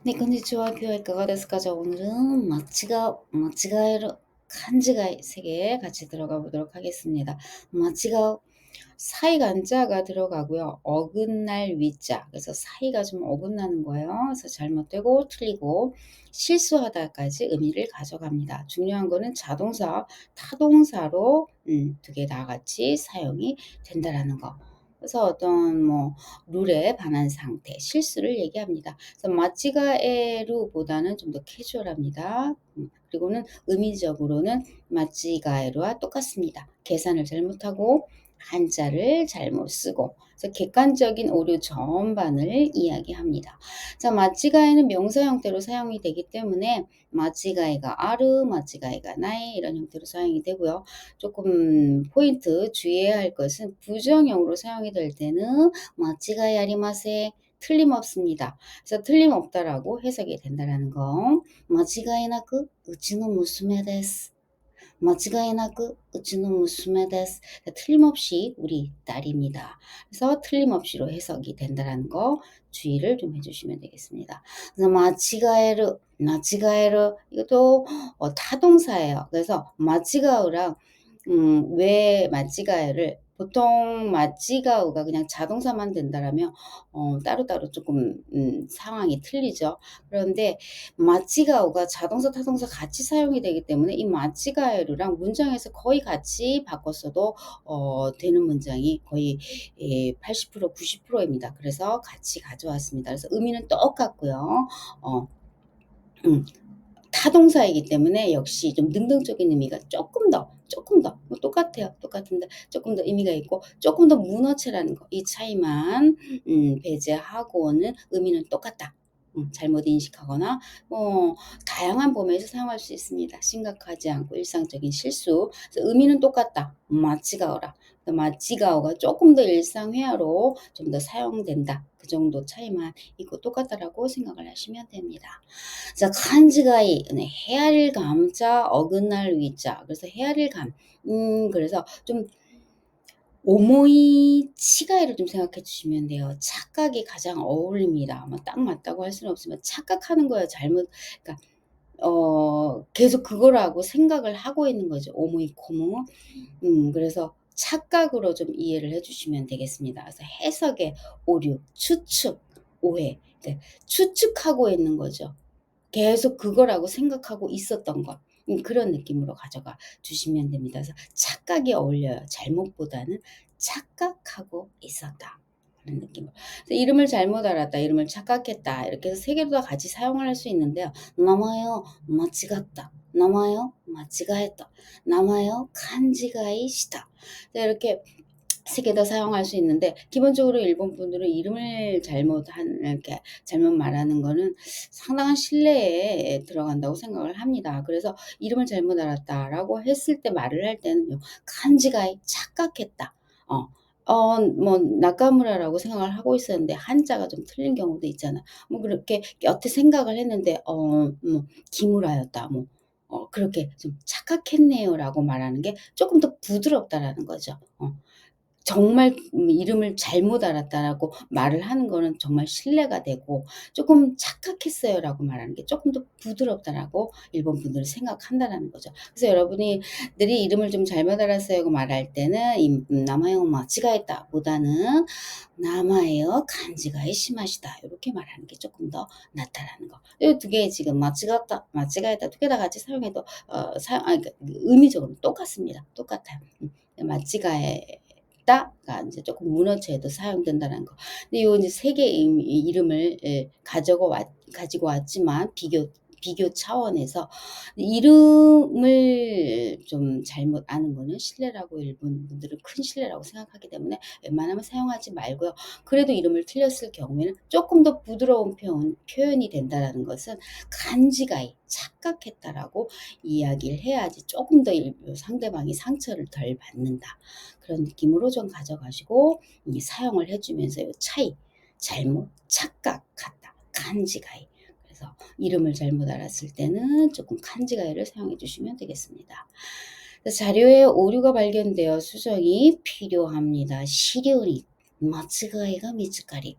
네, konnichiwa. 今日はいかがですか? 자, 오늘은 마치가에로 간지가이 세계에 같이 들어가 보도록 하겠습니다. 마치가 사이 간자가 들어가고요. 어긋날 위자. 그래서 사이가 좀 어긋나는 거예요. 그래서 잘못되고 틀리고 실수하다까지 의미를 가져갑니다. 중요한 거는 자동사, 타동사로 두 개 다 같이 사용이 된다라는 거. 그래서 어떤 룰에 반한 상태, 실수를 얘기합니다. 그래서 마찌가에루보다는 좀 더 캐주얼합니다. 그리고는 의미적으로는 마찌가에루와 똑같습니다. 계산을 잘못하고 한자를 잘못 쓰고, 그래서 객관적인 오류 전반을 이야기합니다. 자, 마찌가에는 명사 형태로 사용이 되기 때문에 마찌가이가 아르, 마찌가이가 나이 이런 형태로 사용이 되고요. 조금 포인트 주의해야 할 것은 부정형으로 사용이 될 때는 마찌가이 아리마세 틀림없습니다. 그래서 틀림없다라고 해석이 된다라는 거. 마찌가이나쿠 우치노 무스메 데스. 마츠가이나쿠 우치노 무스메 데스. 틀림없이 우리 딸입니다. 그래서 틀림없이로 해석이 된다는 거 주의를 좀 해주시면 되겠습니다. 그래서 마치가에루 이것도 타동사예요. 그래서 마치가우랑 왜 마치가에를 보통 마치가우가 그냥 자동사만 된다라면 따로따로 조금 상황이 틀리죠. 그런데 마치가오가 자동사, 타동사 같이 사용이 되기 때문에 이 마치가에루랑 문장에서 거의 같이 바꿨어도 되는 문장이 거의 80%, 90%입니다. 그래서 같이 가져왔습니다. 그래서 의미는 똑같고요. 타동사이기 때문에 역시 좀 능동적인 의미가 조금 더 뭐 똑같아요. 똑같은데 조금 더 의미가 있고 조금 더 문어체라는 거, 이 차이만 배제하고는 의미는 똑같다. 잘못 인식하거나 다양한 범위에서 사용할 수 있습니다. 심각하지 않고 일상적인 실수. 그래서 의미는 똑같다. 마치가오라. 마치가오가 조금 더 일상회화로 좀 더 사용된다. 그 정도 차이만 있고 똑같다라고 생각을 하시면 됩니다. 자, 간지가이, 네, 헤아릴 감자, 어긋날 위자. 그래서 헤아릴 감. 그래서 좀 오모이 치가이를 좀 생각해 주시면 돼요. 착각이 가장 어울립니다. 딱 맞다고 할 수는 없지만 착각하는 거예요. 그러니까 계속 그거라고 생각을 하고 있는 거죠. 오모이 코모. 그래서 착각으로 좀 이해를 해 주시면 되겠습니다. 그래서 해석의 오류, 추측, 오해. 네, 추측하고 있는 거죠. 계속 그거라고 생각하고 있었던 것. 그런 느낌으로 가져가 주시면 됩니다. 그래서 착각이 어울려요. 잘못보다는 착각하고 있었다. 그런 느낌으로. 그래서 이름을 잘못 알았다. 이름을 착각했다. 이렇게 해서 세 개로 다 같이 사용을 할 수 있는데요. 나마요 마치갔다. 나마요 마치가했다. 나마요 간지가이 시다. 이렇게 세 개 다 사용할 수 있는데 기본적으로 일본 분들은 이름을 이렇게 잘못 말하는 거는 상당한 신뢰에 들어간다고 생각을 합니다. 그래서 이름을 잘못 알았다라고 했을 때 말을 할 때는요. 간지가이 착각했다. 나카무라라고 생각을 하고 있었는데 한자가 좀 틀린 경우도 있잖아. 그렇게 여태 생각을 했는데 기무라였다. 그렇게 좀 착각했네요라고 말하는 게 조금 더 부드럽다라는 거죠. 정말 이름을 잘못 알았다라고 말을 하는 거는 정말 신뢰가 되고 조금 착각했어요라고 말하는 게 조금 더 부드럽다라고 일본 분들은 생각한다라는 거죠. 그래서 여러분이 들이 이름을 좀 잘못 알았어요라고 말할 때는 이 나마요 마치가했다 보다는 나마에요 간지가이 심하시다 이렇게 말하는 게 조금 더 낫다라는 거. 이 두 개 지금 마치갔다, 마치가했다 두 개 다 같이 사용해도 그러니까 의미적으로 똑같습니다. 똑같아요. 마치가에 다가 이제 조금 문어체에도 사용된다는 거. 근데 요 이제 세 개의 이름을 가지고 왔지만 비교 차원에서 이름을 좀 잘못 아는 거는 신뢰라고 일본 분들은 큰 신뢰라고 생각하기 때문에 웬만하면 사용하지 말고요. 그래도 이름을 틀렸을 경우에는 조금 더 부드러운 표현이 된다라는 것은 간지가이 착각했다라고 이야기를 해야지 조금 더 상대방이 상처를 덜 받는다. 그런 느낌으로 좀 가져가시고 사용을 해주면서 요 차이, 잘못, 착각, 같다, 간지가이. 그래서 이름을 잘못 알았을 때는 조금 간지가이를 사용해 주시면 되겠습니다. 자료에 오류가 발견되어 수정이 필요합니다. 시료니 마츠가이가 미츠카리.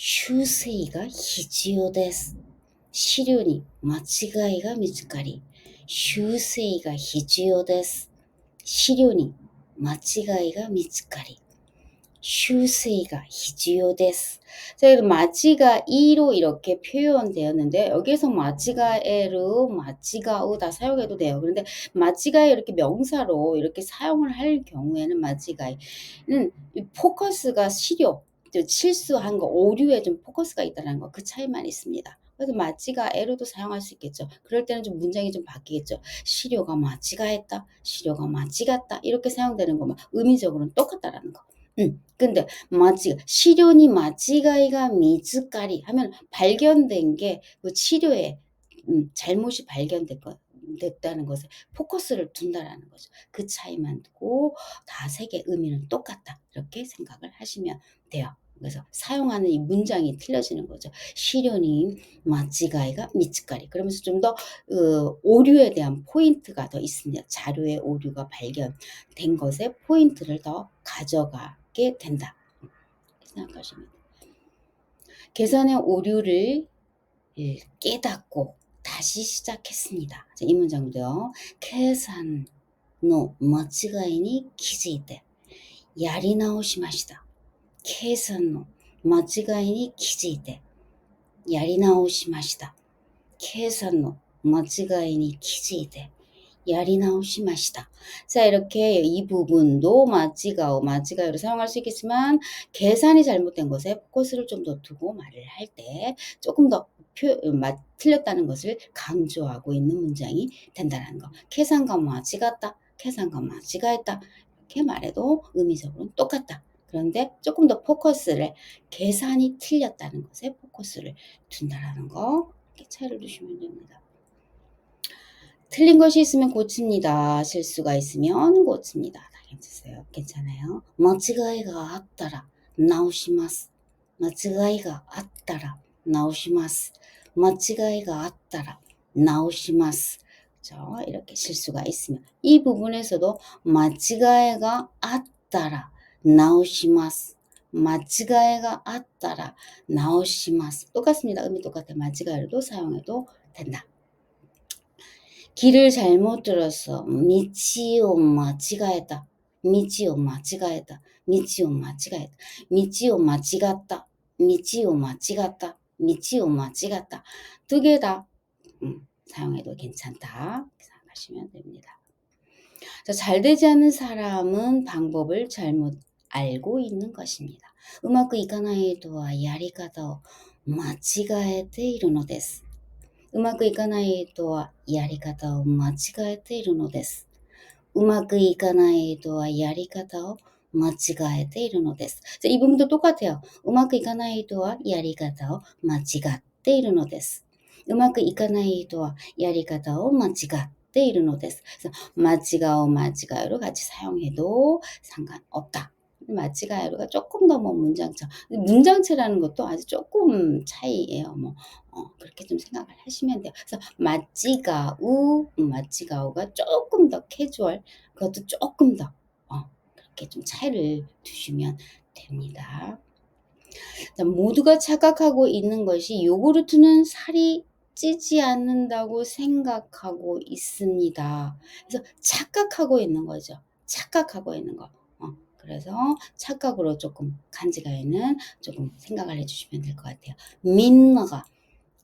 修正が必要です。資料に間違いが見つかり、修正が必要です。資料に間違いが見つかり、修正が必要です. 자, 마치가이로 이렇게 표현되었는데 여기서 마치가에로 마치가오 다 사용해도 돼요. 그런데 마치가에 이렇게 명사로 이렇게 사용을 할 경우에는 마치가이는 포커스가 실수한 거, 오류에 좀 포커스가 있다는 거, 그 차이만 있습니다. 그래서 마치가에로도 사용할 수 있겠죠. 그럴 때는 좀 문장이 좀 바뀌겠죠. 시료가 마치가했다, 시료가 마치갔다 이렇게 사용되는 거면 의미적으로는 똑같다라는 거. 근데 시료니 마치가이가 미즈까리 하면 발견된 게 그 치료에 잘못이 됐다는 것에 포커스를 둔다라는 거죠. 그 차이만 두고 다 세 개 의미는 똑같다. 이렇게 생각을 하시면 돼요. 그래서 사용하는 이 문장이 틀려지는 거죠. 시료니 마치가이가 미츠까리. 그러면서 좀 더 오류에 대한 포인트가 더 있습니다. 자료의 오류가 발견된 것에 포인트를 더 가져가게 된다. 생각하시면 돼요. 계산의 오류를 깨닫고 다시 시작했습니다. 자, 이 문장도요. 계산の間違いに気づいてやり直しました。計算の間違いに気づいてやり直しました。計算の間違いに気づいてやり直しました. 자, 이렇게 이 부분도 마치가오로 사용할 수 있겠지만 계산이 잘못된 것에 포커스를 좀 더 두고 말을 할 때 조금 더 틀렸다는 것을 강조하고 있는 문장이 된다는 거. 계산과 마치갔다, 계산과 마치가했다 이렇게 말해도 의미적으로는 똑같다. 그런데 조금 더 포커스를 계산이 틀렸다는 것에 포커스를 둔다라는 거 이렇게 차이를 두시면 됩니다. 틀린 것이 있으면 고칩니다. 실수가 있으면 고칩니다. 다 괜찮아요. 間違いがあったら直します. 間違いがあったら直します. 間違いがあったら直します. 그렇죠? 이렇게 실수가 있으면 이 부분에서도 間違いがあったら直します. 間違いがあったら直します. 똑같습니다. 의미 똑같아요. 間違える도 사용해도 된다. 길을 잘못 들어서 미치오 마치가했다. 미치오 마치가했다. 미치오 마치가했다. 미치오 마치갔다. 미치오 마치갔다. 미치오 마치갔다. 두 개 다 사용해도 괜찮다. 생각하시면 됩니다. 자, 잘 되지 않는 사람은 방법을 잘못 알고 있는 것입니다. うまくいかない人はやり方を間違えているのです。うまくいかない人はやり方を間違えているのです。うまくいかない人はやり方を間違えているのです。이 부분도 똑같아요. うまくいかない人はやり方を間違っているのです。うまくいかない人はやり方を間違っているのです. 마치가오로 같이 사용해도 상관없다. 마치가요가 조금 더 문장체라는 것도 아주 조금 차이예요. 그렇게 좀 생각을 하시면 돼요. 그래서 마치가오가 조금 더 캐주얼, 그것도 조금 더 그렇게 좀 차이를 두시면 됩니다. 자, 모두가 착각하고 있는 것이 요구르트는 살이 찌지 않는다고 생각하고 있습니다. 그래서 착각하고 있는 거죠. 착각하고 있는 거. 그래서 착각으로 조금 간지가에는 조금 생각을 해주시면 될 것 같아요. 민나가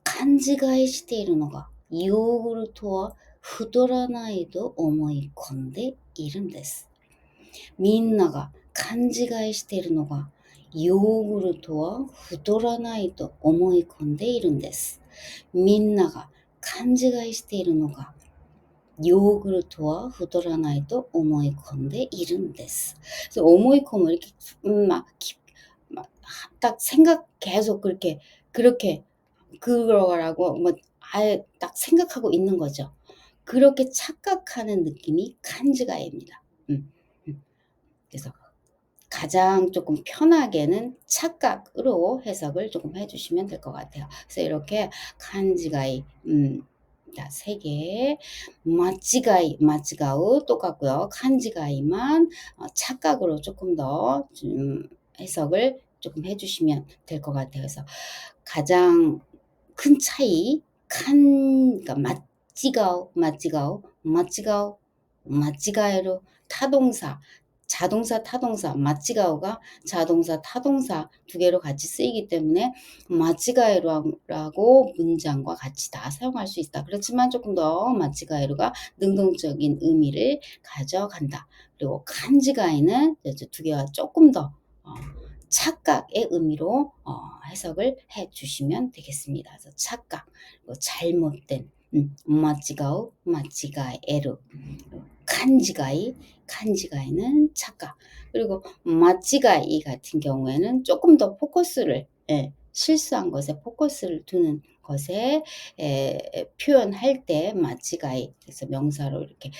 간지가에しているのがヨーグルトは太らないと思い込んでいるんです。みんなが勘違いしているのがヨーグルトは太らないと思い込んでいるんです。みんなが勘違いしているのがヨーグルトは太らないと思い込んでいるんです. 그래서 思い込む 이렇게 딱 생각 계속 그렇게 그거라고 아예 딱 생각하고 있는 거죠. 그렇게 착각하는 느낌이 간지가입니다. 그래서 가장 조금 편하게는 착각으로 해석을 조금 해주시면 될 것 같아요. 그래서 이렇게 간지가이 세 개, 마치가오 똑같고요. 간지가이만 착각으로 조금 더 해석을 조금 해 주시면 될 것 같아요. 그래서 가장 큰 차이 그러니까 맛지가오, 맛지가오, 맛지가오, 맛지가에로 타동사, 자동사, 타동사, 맛지가오가 자동사, 타동사 두 개로 같이 쓰이기 때문에 맛지가에로라고 문장과 같이 다 사용할 수 있다. 그렇지만 조금 더 맛지가에로가 능동적인 의미를 가져간다. 그리고 칸지가이는 두 개와 조금 더 착각의 의미로 해석을 해 주시면 되겠습니다. 그래서 착각, 잘못된, 마치가우, 마치가에루, 칸지가이, 칸지가이는 착각. 그리고 마치가이 같은 경우에는 조금 더 포커스를 실수한 것에 포커스를 두는 것에 표현할 때 마치가이 그래서 명사로 이렇게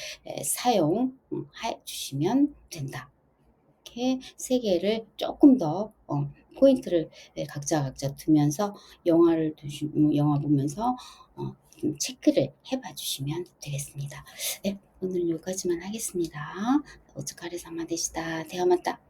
사용해 주시면 된다. 이렇게 세 개를 조금 더 포인트를 각자 두면서 영화 보면서 좀 체크를 해봐 주시면 되겠습니다. 네, 오늘은 여기까지만 하겠습니다. 오츠카레사마でした。ではまた。